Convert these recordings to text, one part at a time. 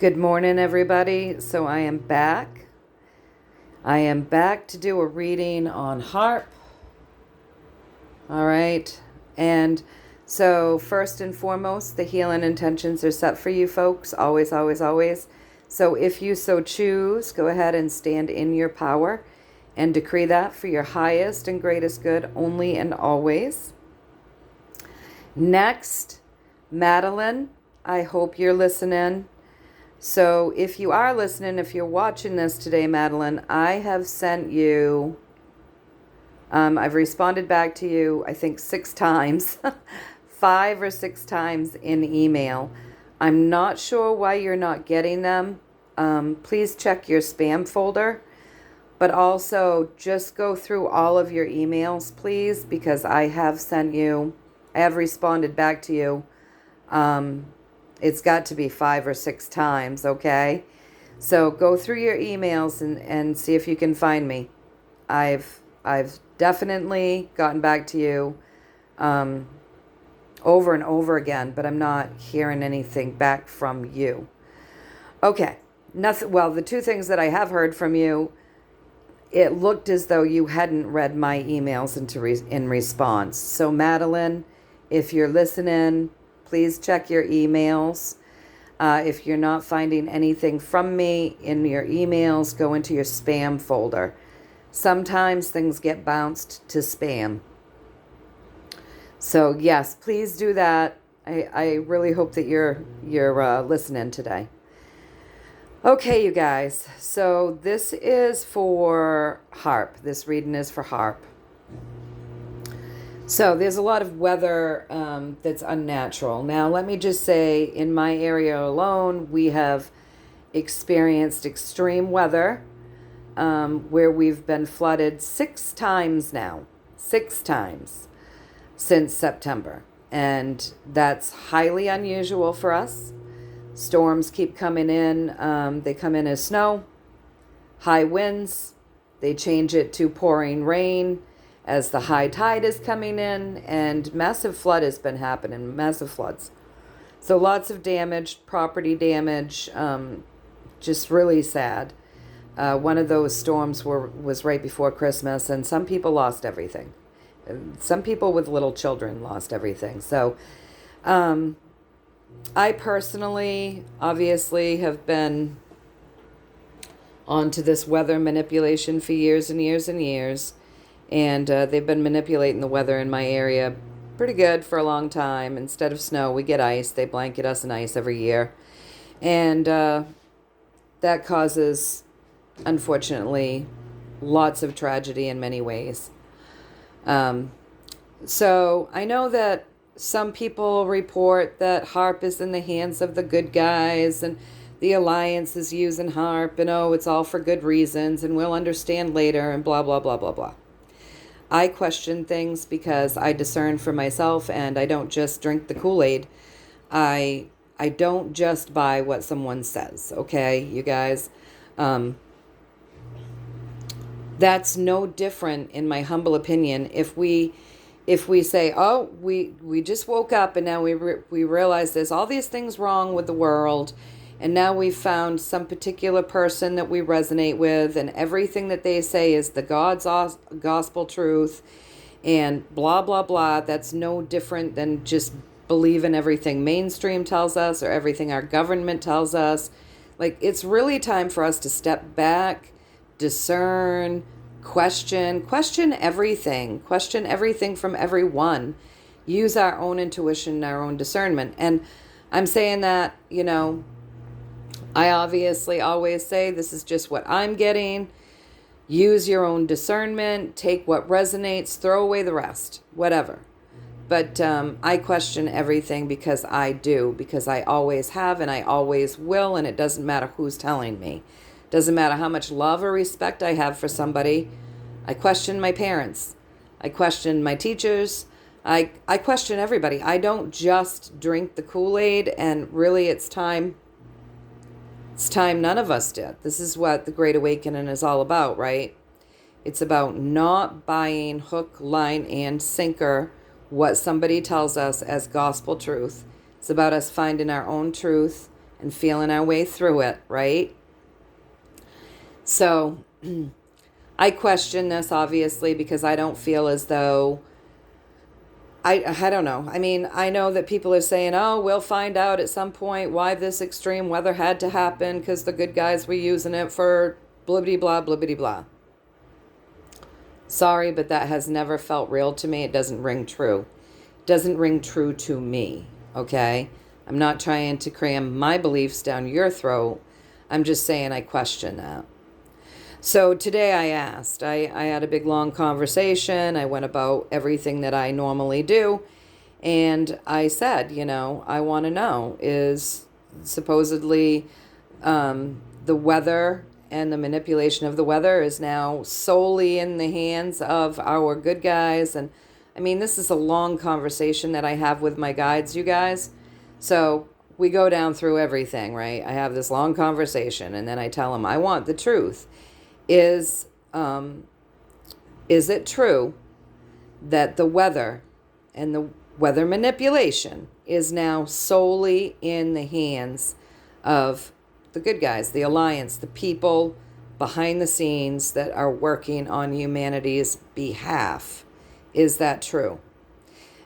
Good morning, everybody. So I am back. I am back to do a reading on harp. All right. And so first and foremost, the healing intentions are set for you folks. Always, always, always. So if you so choose, go ahead and stand in your power and decree that for your highest and greatest good only and always. Next, Madeline, I hope you're listening. So if you are listening, if you're watching this today, Madeline, I have sent you, I've responded back to you, I think 6 times, 5 or 6 times in email. I'm not sure why you're not getting them. Please check your spam folder, but also just go through all of your emails, please, because I have responded back to you. It's got to be 5 or 6 times, okay? So go through your emails and see if you can find me. I've definitely gotten back to you over and over again, but I'm not hearing anything back from you. Okay, nothing. Well, the 2 things that I have heard from you, it looked as though you hadn't read my emails in response. So Madeline, if you're listening, please check your emails. If you're not finding anything from me in your emails, go into your spam folder. Sometimes things get bounced to spam. So yes, please do that. I really hope that you're listening today. Okay, you guys. So this is for harp. This reading is for harp. So there's a lot of weather that's unnatural. Now, let me just say, in my area alone, we have experienced extreme weather where we've been flooded 6 times now. 6 times since September. And that's highly unusual for us. Storms keep coming in. They come in as snow, high winds. They change it to pouring rain as the high tide is coming in, and massive flood has been happening, massive floods. So lots of damage, property damage, just really sad. One of those storms was right before Christmas, and some people lost everything. Some people with little children lost everything. So I personally, obviously, have been onto this weather manipulation for years and years and years. And they've been manipulating the weather in my area pretty good for a long time. Instead of snow, we get ice. They blanket us in ice every year. And that causes, unfortunately, lots of tragedy in many ways. So I know that some people report that harp is in the hands of the good guys and the alliance is using harp and, oh, it's all for good reasons and we'll understand later and blah, blah, blah, blah, blah. I question things because I discern for myself, and I don't just drink the Kool-Aid. I don't just buy what someone says, okay, you guys? That's no different, in my humble opinion, if we say, oh, we just woke up and now we realize there's all these things wrong with the world, and now we've found some particular person that we resonate with, and everything that they say is the God's gospel truth, and blah, blah, blah. That's no different than just believing everything mainstream tells us or everything our government tells us. Like, it's really time for us to step back, discern, question everything from everyone. Use our own intuition, our own discernment. And I'm saying that, I obviously always say this is just what I'm getting. Use your own discernment. Take what resonates. Throw away the rest. Whatever. But I question everything because I do. Because I always have and I always will. And it doesn't matter who's telling me. Doesn't matter how much love or respect I have for somebody. I question my parents. I question my teachers. I question everybody. I don't just drink the Kool-Aid. And really it's time none of us did. This is what the Great Awakening is all about, right? It's about not buying hook, line, and sinker what somebody tells us as gospel truth. It's about us finding our own truth and feeling our way through it, right? So I question this, obviously, because I don't feel as though, I don't know. I mean, I know that people are saying, oh, we'll find out at some point why this extreme weather had to happen because the good guys were using it for blibbity blah, blibbity blah. Sorry, but that has never felt real to me. It doesn't ring true. It doesn't ring true to me, okay? I'm not trying to cram my beliefs down your throat. I'm just saying I question that. So today I asked, I had a big long conversation. I went about everything that I normally do. And I said, I want to know, is supposedly the weather and the manipulation of the weather is now solely in the hands of our good guys. And I mean, this is a long conversation that I have with my guides, you guys. So we go down through everything, right? I have this long conversation and then I tell them, I want the truth. Is it true that the weather and the weather manipulation is now solely in the hands of the good guys, the alliance, the people behind the scenes that are working on humanity's behalf? Is that true?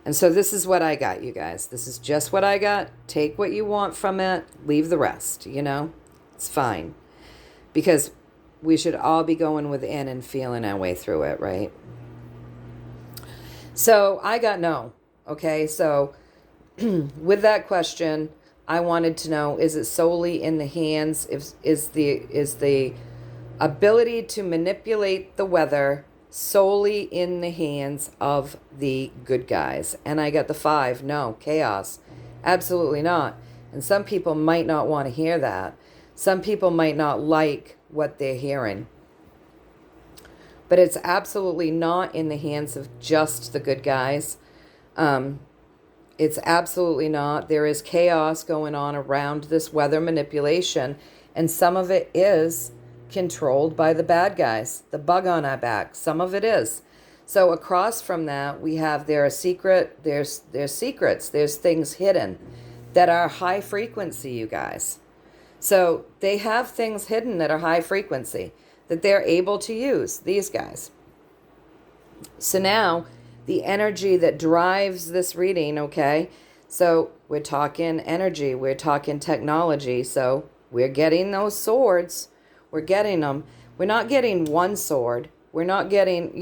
And so this is what I got, you guys. This is just what I got. Take what you want from it. Leave the rest, It's fine. Because we should all be going within and feeling our way through it, right? So I got no. Okay, so with that question, I wanted to know, is it solely in the hands, is the ability to manipulate the weather solely in the hands of the good guys? And I got the 5, no, chaos. Absolutely not. And some people might not want to hear that. Some people might not like what they're hearing. But it's absolutely not in the hands of just the good guys. It's absolutely not. There is chaos going on around this weather manipulation, and some of it is controlled by the bad guys, the bug on our back. Some of it is. So across from that, we have there's secrets, there's things hidden that are high frequency, you guys. So they have things hidden that are high frequency that they're able to use, these guys. So now the energy that drives this reading, okay? So we're talking energy, we're talking technology. So we're getting those swords. We're getting them. We're not getting one sword. We're not getting,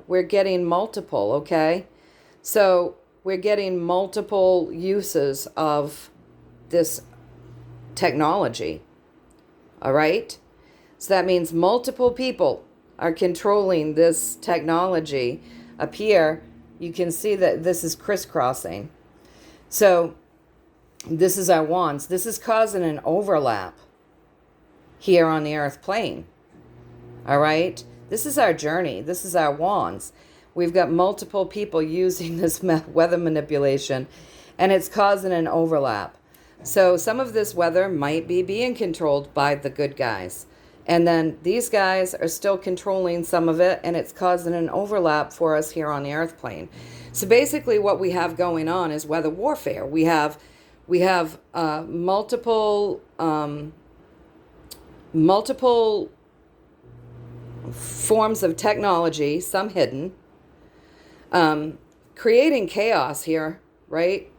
we're getting multiple, okay? So we're getting multiple uses of this technology. All right? So that means multiple people are controlling this technology. Up here, you can see that this is crisscrossing. So this is our wands. This is causing an overlap here on the earth plane. All right? This is our journey. This is our wands. We've got multiple people using this weather manipulation, and it's causing an overlap. So some of this weather might be being controlled by the good guys. And then these guys are still controlling some of it, and it's causing an overlap for us here on the earth plane. So basically what we have going on is weather warfare. We have multiple forms of technology, some hidden, creating chaos here, right?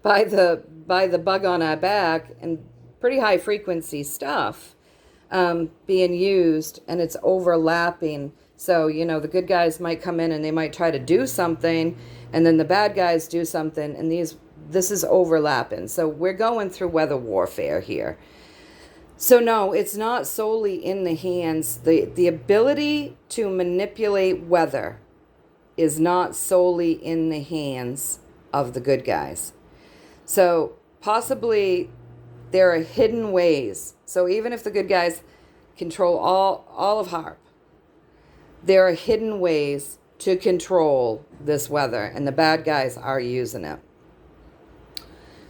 by the bug on our back, and pretty high frequency stuff being used, and it's overlapping. So, the good guys might come in and they might try to do something, and then the bad guys do something, and this is overlapping. So we're going through weather warfare here. So no, it's not solely in the hands. The ability to manipulate weather is not solely in the hands of the good guys. So possibly there are hidden ways. So even if the good guys control all of HARP, there are hidden ways to control this weather, and the bad guys are using it.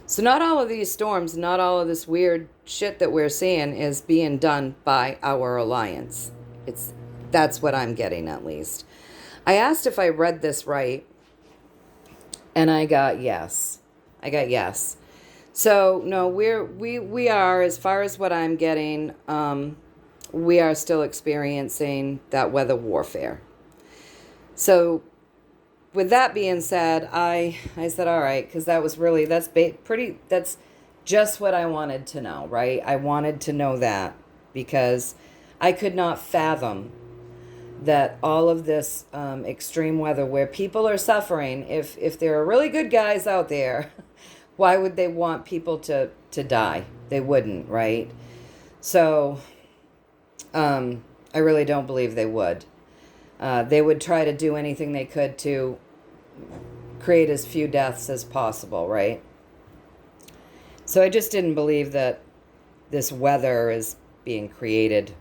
So not all of these storms, not all of this weird shit that we're seeing is being done by our alliance. That's what I'm getting, at least. I asked if I read this right, and I got yes. So no, we are, as far as what I'm getting, we are still experiencing that weather warfare. So with that being said, I said, all right, because that was really, that's just what I wanted to know, right? I wanted to know that because I could not fathom that all of this extreme weather where people are suffering, if there are really good guys out there, why would they want people to die? They wouldn't, right? So I really don't believe they would. They would try to do anything they could to create as few deaths as possible, right? So I just didn't believe that this weather is being created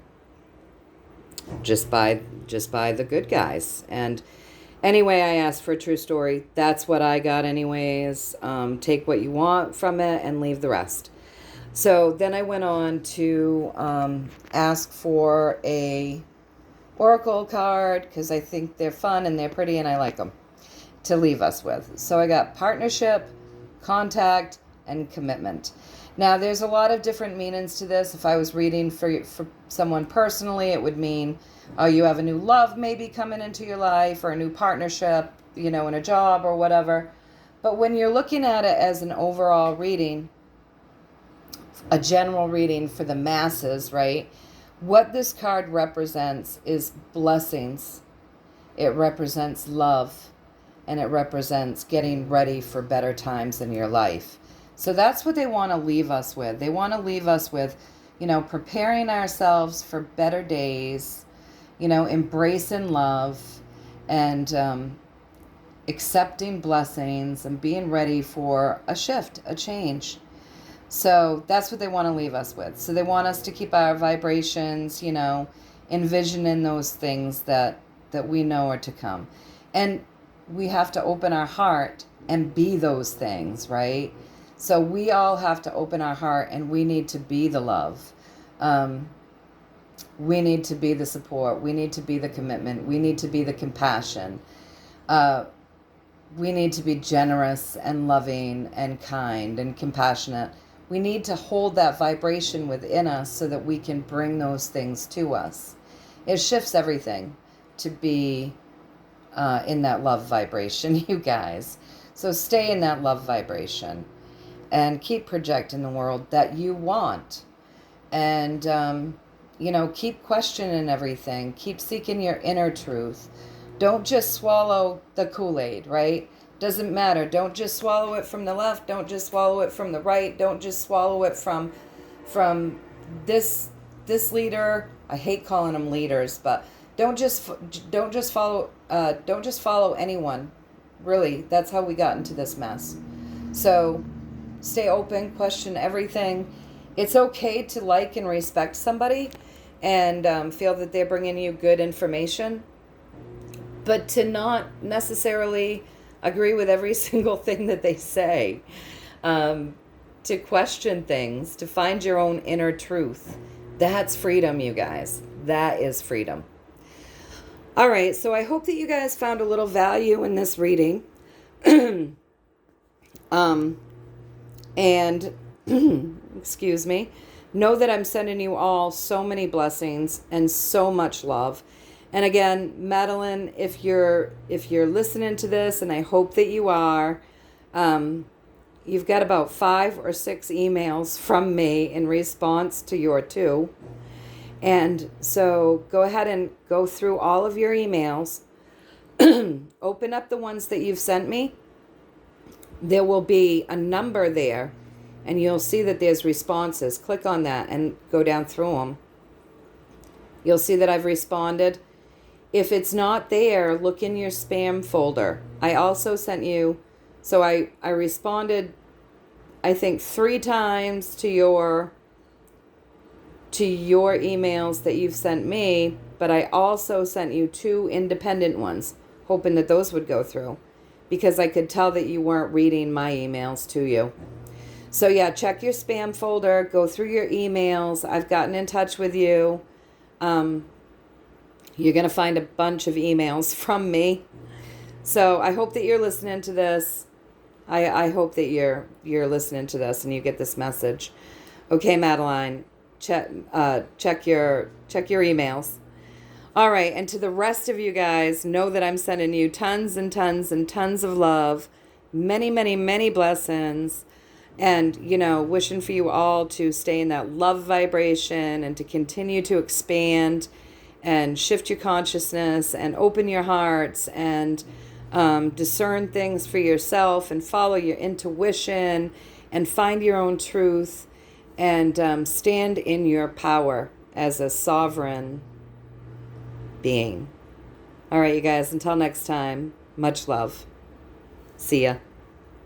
just by the good guys. And anyway, I asked for a true story. That's what I got anyways. Take what you want from it and leave the rest. So then I went on to ask for a oracle card because I think they're fun and they're pretty and I like them to leave us with. So I got partnership, contact, and commitment. Now, there's a lot of different meanings to this. If I was reading for someone personally, it would mean you have a new love maybe coming into your life or a new partnership, in a job or whatever. But when you're looking at it as an overall reading, a general reading for the masses, right? What this card represents is blessings. It represents love. And it represents getting ready for better times in your life. So that's what they want to leave us with. They want to leave us with, preparing ourselves for better days, embracing love and accepting blessings and being ready for a shift, a change. So that's what they want to leave us with. So they want us to keep our vibrations, envisioning those things that we know are to come. And we have to open our heart and be those things, right? So we all have to open our heart and we need to be the love. We need to be the support. We need to be the commitment. We need to be the compassion. We need to be generous and loving and kind and compassionate. We need to hold that vibration within us so that we can bring those things to us. It shifts everything to be in that love vibration, you guys. So stay in that love vibration and keep projecting the world that you want. And, keep questioning everything. Keep seeking your inner truth. Don't just swallow the Kool-Aid, right? Doesn't matter. Don't just swallow it from the left. Don't just swallow it from the right. Don't just swallow it from this leader. I hate calling them leaders, but don't just follow anyone. Really, that's how we got into this mess. So stay open, question everything. It's okay to like and respect somebody and feel that they're bringing you good information, but to not necessarily agree with every single thing that they say. To question things, to find your own inner truth. That's freedom, you guys. That is freedom. All right, so I hope that you guys found a little value in this reading. And excuse me, know that I'm sending you all so many blessings and so much love. And again, Madeline, if you're listening to this, and I hope that you are, you've got about 5 or 6 emails from me in response to your 2. And so go ahead and go through all of your emails. Open up the ones that you've sent me. There will be a number there, and you'll see that there's responses. Click on that and go down through them. You'll see that I've responded. If it's not there, look in your spam folder. I also sent you, so I responded, I think 3 times to your emails that you've sent me, but I also sent you 2 independent ones, hoping that those would go through, because I could tell that you weren't reading my emails to you. So yeah, check your spam folder, go through your emails. I've gotten in touch with you. You're going to find a bunch of emails from me. So I hope that you're listening to this. I hope that you're listening to this and you get this message. Okay, Madeline, check your emails. All right, and to the rest of you guys, know that I'm sending you tons and tons and tons of love, many, many, many blessings, and, wishing for you all to stay in that love vibration and to continue to expand and shift your consciousness and open your hearts and discern things for yourself and follow your intuition and find your own truth and stand in your power as a sovereign being. All right, you guys, until next time, much love. See ya.